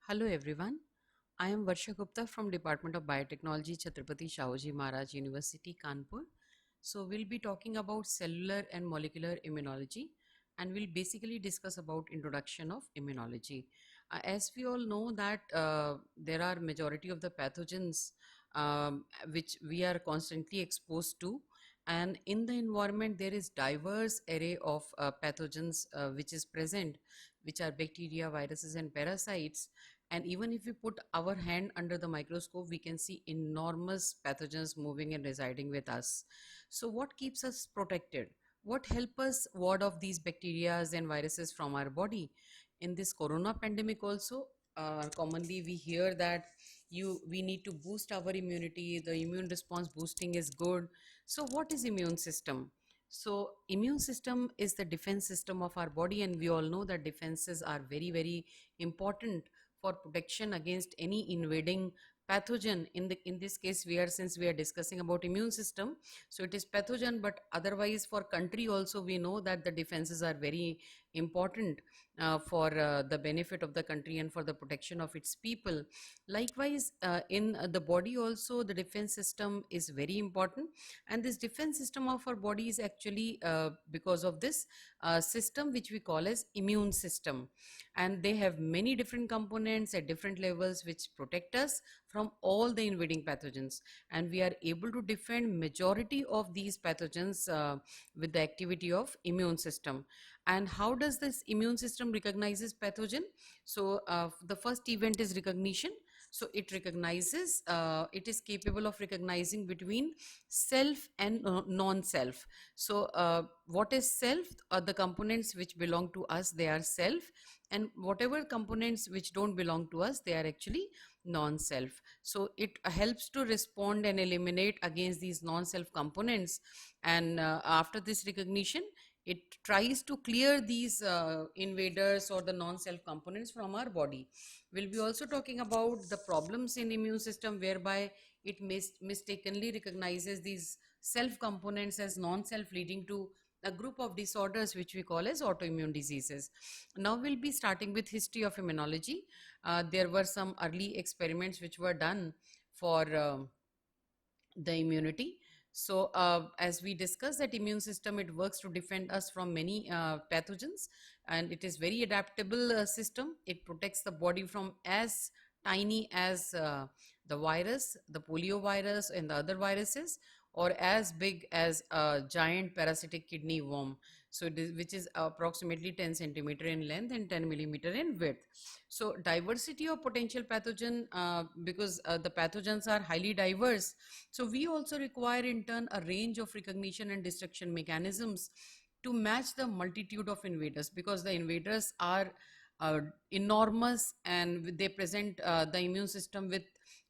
Hello everyone. I am Varsha Gupta from Department of Biotechnology, Chhatrapati Shahuji Maharaj University, Kanpur. So we'll be talking about cellular and molecular immunology, and we'll basically discuss about introduction of immunology. As we all know that there are majority of the pathogens which we are constantly exposed to, and in the environment there is diverse array of pathogens which is present, which are bacteria, viruses and parasites. And even if we put our hand under the microscope, we can see enormous pathogens moving and residing with us. So what keeps us protected? What help us ward off these bacteria and viruses from our body? In this corona pandemic also, commonly we hear that we need to boost our immunity, the immune response boosting is good. So what is immune system? So immune system is the defense system of our body, and we all know that defenses are very important for protection against any invading pathogen. In this case, since we are discussing about immune system, so it is pathogen, but otherwise for country also we know that the defenses are very important for the benefit of the country and for the protection of its people. Likewise, in the body also, the defense system is very important, and this defense system of our body is actually because of this system which we call as immune system. And they have many different components at different levels which protect us from all the invading pathogens, and we are able to defend majority of these pathogens with the activity of immune system. And how does this immune system recognizes pathogen? So the first event is recognition. So it recognizes, it is capable of recognizing between self and non-self. So what is self? The components which belong to us, they are self, and whatever components which don't belong to us, they are actually non-self. So it helps to respond and eliminate against these non-self components. And after this recognition, it tries to clear these invaders or the non-self components from our body. We'll be also talking about the problems in immune system whereby it mistakenly recognizes these self components as non-self, leading to a group of disorders which we call as autoimmune diseases. Now we'll be starting with history of immunology. There were some early experiments which were done for the immunity. So as we discussed, that immune system, it works to defend us from many pathogens, and it is very adaptable system. It protects the body from as tiny as the virus, the polio virus and the other viruses, or as big as a giant parasitic kidney worm. So which is approximately 10 centimeter in length and 10 millimeter in width. So diversity of potential pathogen, because the pathogens are highly diverse, so we also require in turn a range of recognition and destruction mechanisms to match the multitude of invaders, because the invaders are enormous, and they present the immune system with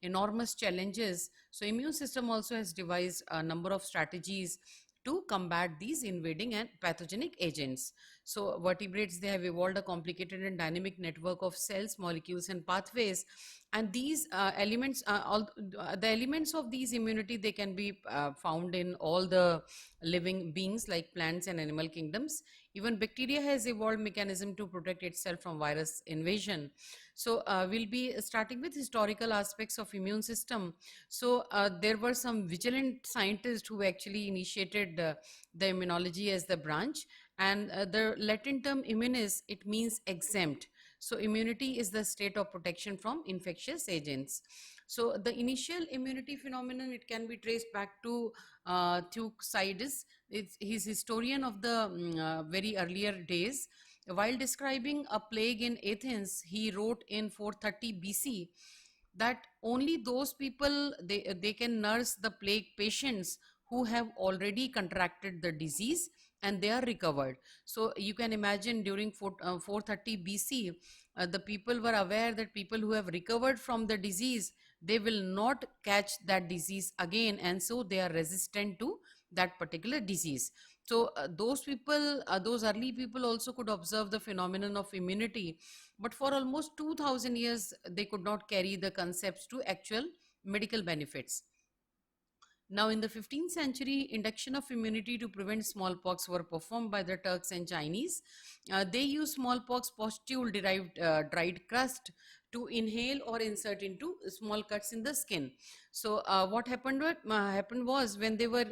enormous challenges. So immune system also has devised a number of strategies to combat these invading and pathogenic agents. So vertebrates, they have evolved a complicated and dynamic network of cells, molecules and pathways. And these elements, the elements of these immunity, they can be found in all the living beings like plants and animal kingdoms. Even bacteria has evolved mechanism to protect itself from virus invasion. So we'll be starting with historical aspects of immune system. So there were some vigilant scientists who actually initiated the immunology as the branch. And the Latin term immunis, it means exempt. So immunity is the state of protection from infectious agents. So the initial immunity phenomenon, it can be traced back to Thucydides. He's historian of the very earlier days. While describing a plague in Athens, he wrote in 430 BC that only those people, they can nurse the plague patients who have already contracted the disease and they are recovered. So you can imagine during 430 BC, the people were aware that people who have recovered from the disease, they will not catch that disease again, and so they are resistant to that particular disease. So those people, those early people also could observe the phenomenon of immunity, but for almost 2000 years they could not carry the concepts to actual medical benefits. Now, in the 15th century, induction of immunity to prevent smallpox were performed by the Turks and Chinese. They used smallpox pustule derived dried crust to inhale or insert into small cuts in the skin. So what happened was when they were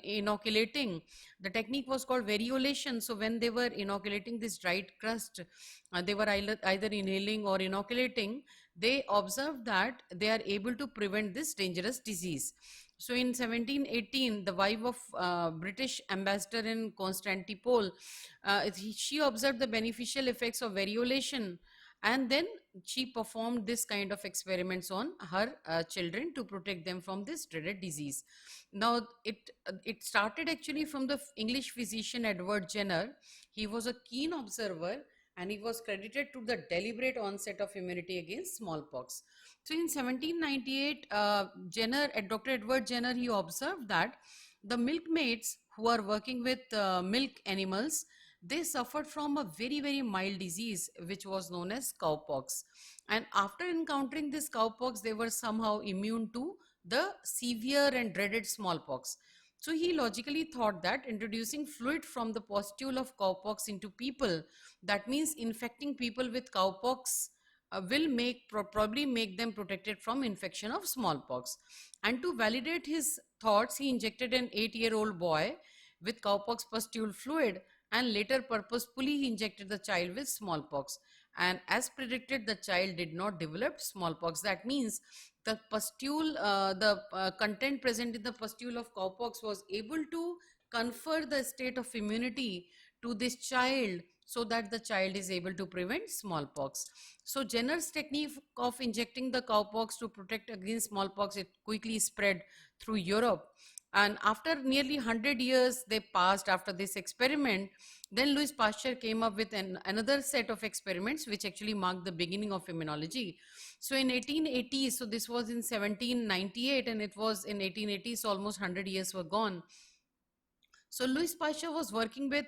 inoculating, the technique was called variolation. So when they were inoculating this dried crust, they were either inhaling or inoculating, they observed that they are able to prevent this dangerous disease. So in 1718, the wife of British ambassador in Constantinople, she observed the beneficial effects of variolation, and then she performed this kind of experiments on her children to protect them from this dreaded disease. Now it started actually from the English physician Edward Jenner. He was a keen observer, and he was credited to the deliberate onset of immunity against smallpox. So in 1798, Dr. Edward Jenner, he observed that the milkmaids who are working with milk animals, they suffered from a very, very mild disease, which was known as cowpox. And after encountering this cowpox, they were somehow immune to the severe and dreaded smallpox. So he logically thought that introducing fluid from the pustule of cowpox into people, that means infecting people with cowpox, will probably make them protected from infection of smallpox. And to validate his thoughts, he injected an 8-year-old boy with cowpox pustule fluid, and later purposefully he injected the child with smallpox. And as predicted, the child did not develop smallpox. That means the pustule, the content present in the pustule of cowpox was able to confer the state of immunity to this child, so that the child is able to prevent smallpox. So Jenner's technique of injecting the cowpox to protect against smallpox, it quickly spread through Europe. And after nearly 100 years they passed after this experiment, then Louis Pasteur came up with another set of experiments which actually marked the beginning of immunology. So in 1880, so this was in 1798, and it was in 1880, so almost 100 years were gone. So Louis Pasteur was working with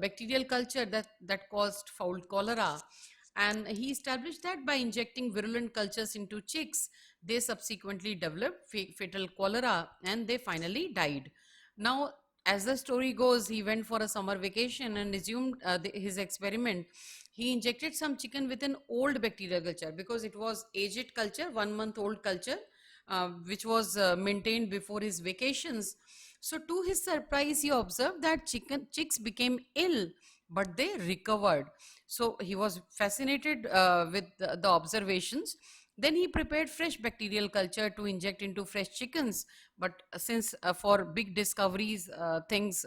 bacterial culture that caused fowl cholera, and he established that by injecting virulent cultures into chicks, they subsequently developed fatal cholera, and they finally died. Now, as the story goes, he went for a summer vacation and resumed his experiment. He injected some chicken with an old bacterial culture, because it was aged culture, 1 month old culture, which was maintained before his vacations. So to his surprise, he observed that chicks became ill, but they recovered. So he was fascinated with the observations. Then he prepared fresh bacterial culture to inject into fresh chickens. But since for big discoveries, things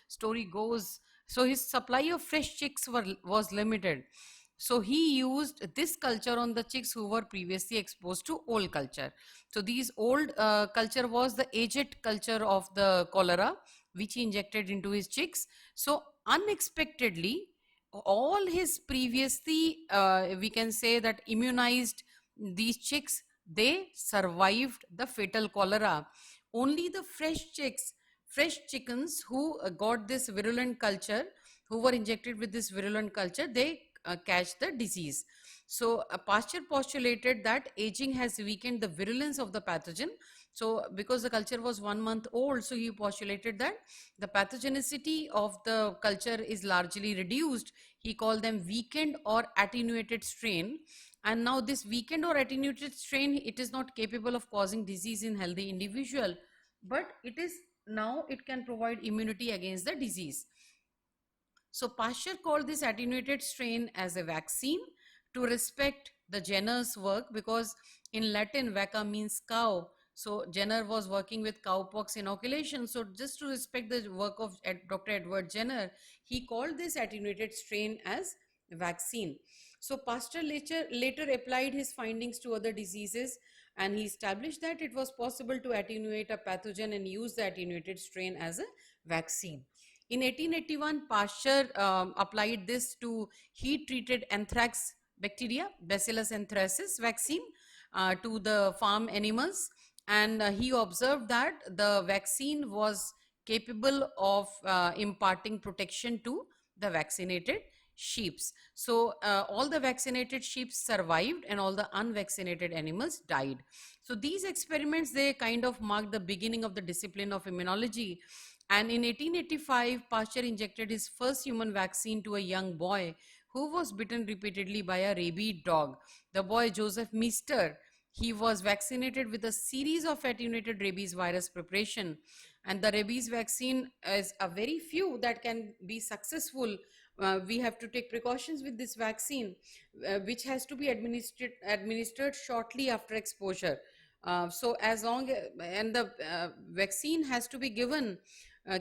story goes, so his supply of fresh chicks was limited. So he used this culture on the chicks who were previously exposed to old culture. So these old culture was the aged culture of the cholera, which he injected into his chicks. So unexpectedly, all his previously, we can say that immunized these chicks, they survived the fatal cholera. Only the fresh chickens who got this virulent culture, who were injected with this virulent culture, they catch the disease. So Pasteur postulated that aging has weakened the virulence of the pathogen. So because the culture was 1 month old, so he postulated that the pathogenicity of the culture is largely reduced. He called them weakened or attenuated strain. And now this weakened or attenuated strain, it is not capable of causing disease in healthy individual, but it can provide immunity against the disease. So Pasteur called this attenuated strain as a vaccine to respect the Jenner's work, because in Latin vacca means cow. So Jenner was working with cowpox inoculation. So just to respect the work of Dr. Edward Jenner, he called this attenuated strain as vaccine. So Pasteur later applied his findings to other diseases, and he established that it was possible to attenuate a pathogen and use the attenuated strain as a vaccine. In 1881, Pasteur applied this to heat-treated anthrax bacteria, Bacillus anthracis vaccine, to the farm animals. And he observed that the vaccine was capable of imparting protection to the vaccinated sheep. So all the vaccinated sheep survived, and all the unvaccinated animals died. So these experiments, they kind of marked the beginning of the discipline of immunology. And in 1885, Pasteur injected his first human vaccine to a young boy who was bitten repeatedly by a rabid dog. The boy Joseph Meester, he was vaccinated with a series of attenuated rabies virus preparation, and the rabies vaccine is a very few that can be successful. We have to take precautions with this vaccine, which has to be administered shortly after exposure. So as long and the vaccine has to be given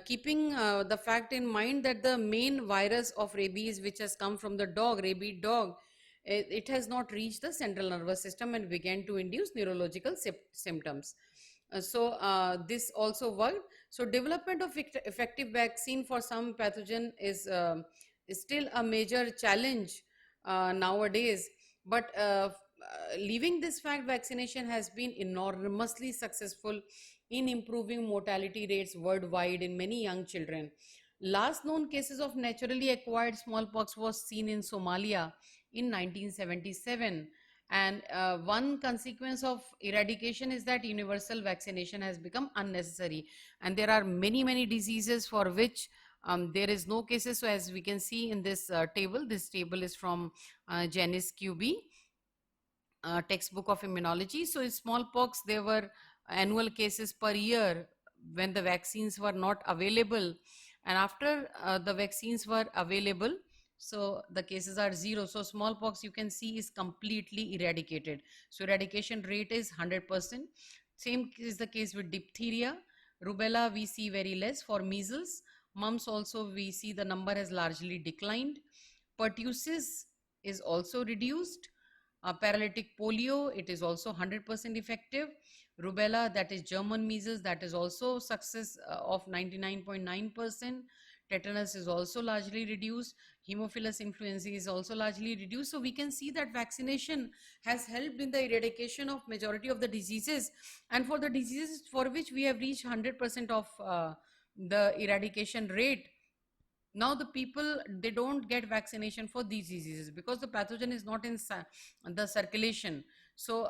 keeping the fact in mind that the main virus of rabies, which has come from the dog, rabid dog, it has not reached the central nervous system and began to induce neurological symptoms. This also worked. So development of effective vaccine for some pathogen is still a major challenge nowadays. But leaving this fact, vaccination has been enormously successful in improving mortality rates worldwide in many young children. Last known cases of naturally acquired smallpox was seen in Somalia in 1977. And one consequence of eradication is that universal vaccination has become unnecessary. And there are many, many diseases for which there is no cases. So as we can see in this table is from Janice QB textbook of immunology. So in smallpox, there were annual cases per year when the vaccines were not available. And after the vaccines were available, so the cases are zero. So smallpox, you can see, is completely eradicated. So eradication rate is 100%. Same is the case with diphtheria. Rubella, we see very less. For measles, mumps also, we see the number has largely declined. Pertussis is also reduced. Paralytic polio, it is also 100% effective. Rubella, that is German measles, that is also success of 99.9%. Tetanus is also largely reduced. Haemophilus influenzae is also largely reduced. So we can see that vaccination has helped in the eradication of majority of the diseases. And for the diseases for which we have reached 100% of the eradication rate, now the people, they don't get vaccination for these diseases because the pathogen is not in the circulation. So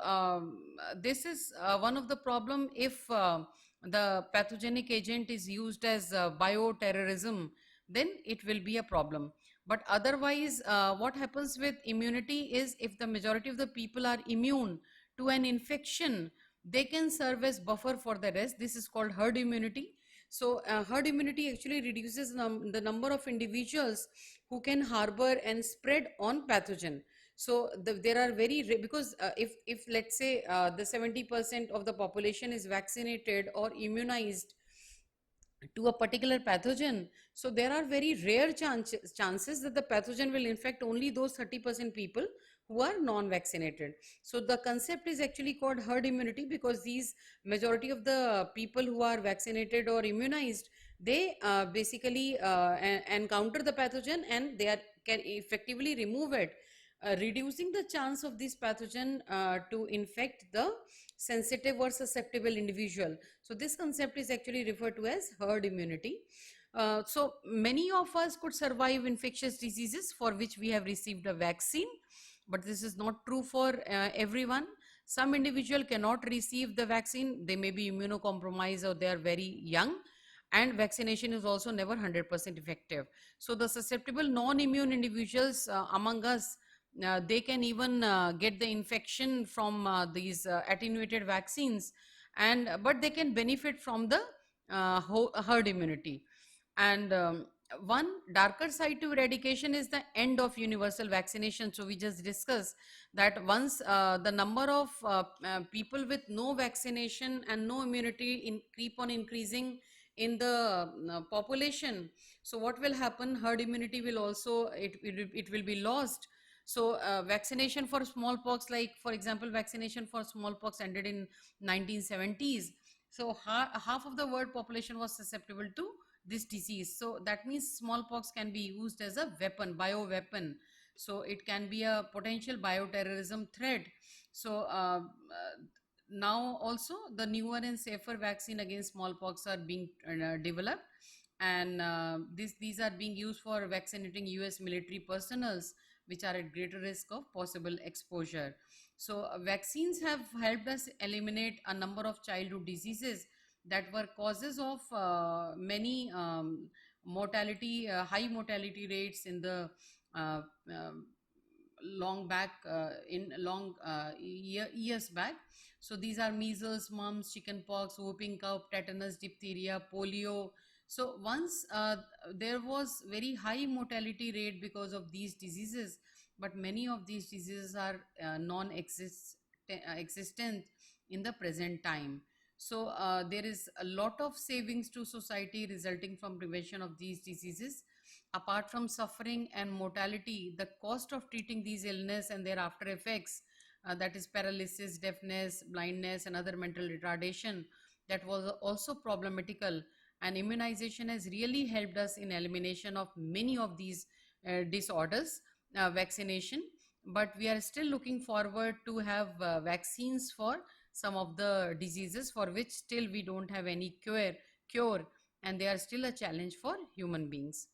this is one of the problem. If the pathogenic agent is used as bioterrorism, then it will be a problem. But otherwise, what happens with immunity is, if the majority of the people are immune to an infection, they can serve as buffer for the rest. This is called herd immunity. So herd immunity actually reduces the number of individuals who can harbor and spread on pathogen. So there are because if let's say the 70% of the population is vaccinated or immunized to a particular pathogen, so there are very rare chances that the pathogen will infect only those 30% people who are non-vaccinated. So the concept is actually called herd immunity, because these majority of the people who are vaccinated or immunized, they basically encounter the pathogen and can effectively remove it, reducing the chance of this pathogen to infect the sensitive or susceptible individual. So this concept is actually referred to as herd immunity. So many of us could survive infectious diseases for which we have received a vaccine, but this is not true for everyone. Some individual cannot receive the vaccine. They may be immunocompromised or they are very young, and vaccination is also never 100% effective. So the susceptible non-immune individuals among us, they can even get the infection from these attenuated vaccines, and but they can benefit from the herd immunity. And one darker side to eradication is the end of universal vaccination. So we just discussed that once the number of people with no vaccination and no immunity keep on increasing in the population, so what will happen, herd immunity will also, it will be lost. So vaccination for smallpox, like for example vaccination for smallpox ended in 1970s. So half of the world population was susceptible to this disease. So that means smallpox can be used as a weapon, bio weapon. So it can be a potential bioterrorism threat. So now also the newer and safer vaccine against smallpox are being developed, and these are being used for vaccinating US military personnels which are at greater risk of possible exposure. So vaccines have helped us eliminate a number of childhood diseases that were causes of many high mortality rates in the uh, um, long back in long years back. So these are measles, mumps, chickenpox, whooping cough, tetanus, diphtheria, polio. So once there was very high mortality rate because of these diseases, but many of these diseases are existent in the present time. So there is a lot of savings to society resulting from prevention of these diseases. Apart from suffering and mortality, the cost of treating these illness and their after effects, that is paralysis, deafness, blindness, and other mental retardation, that was also problematical. And immunization has really helped us in elimination of many of these disorders, vaccination. But we are still looking forward to have vaccines for some of the diseases for which still we don't have any cure, and they are still a challenge for human beings.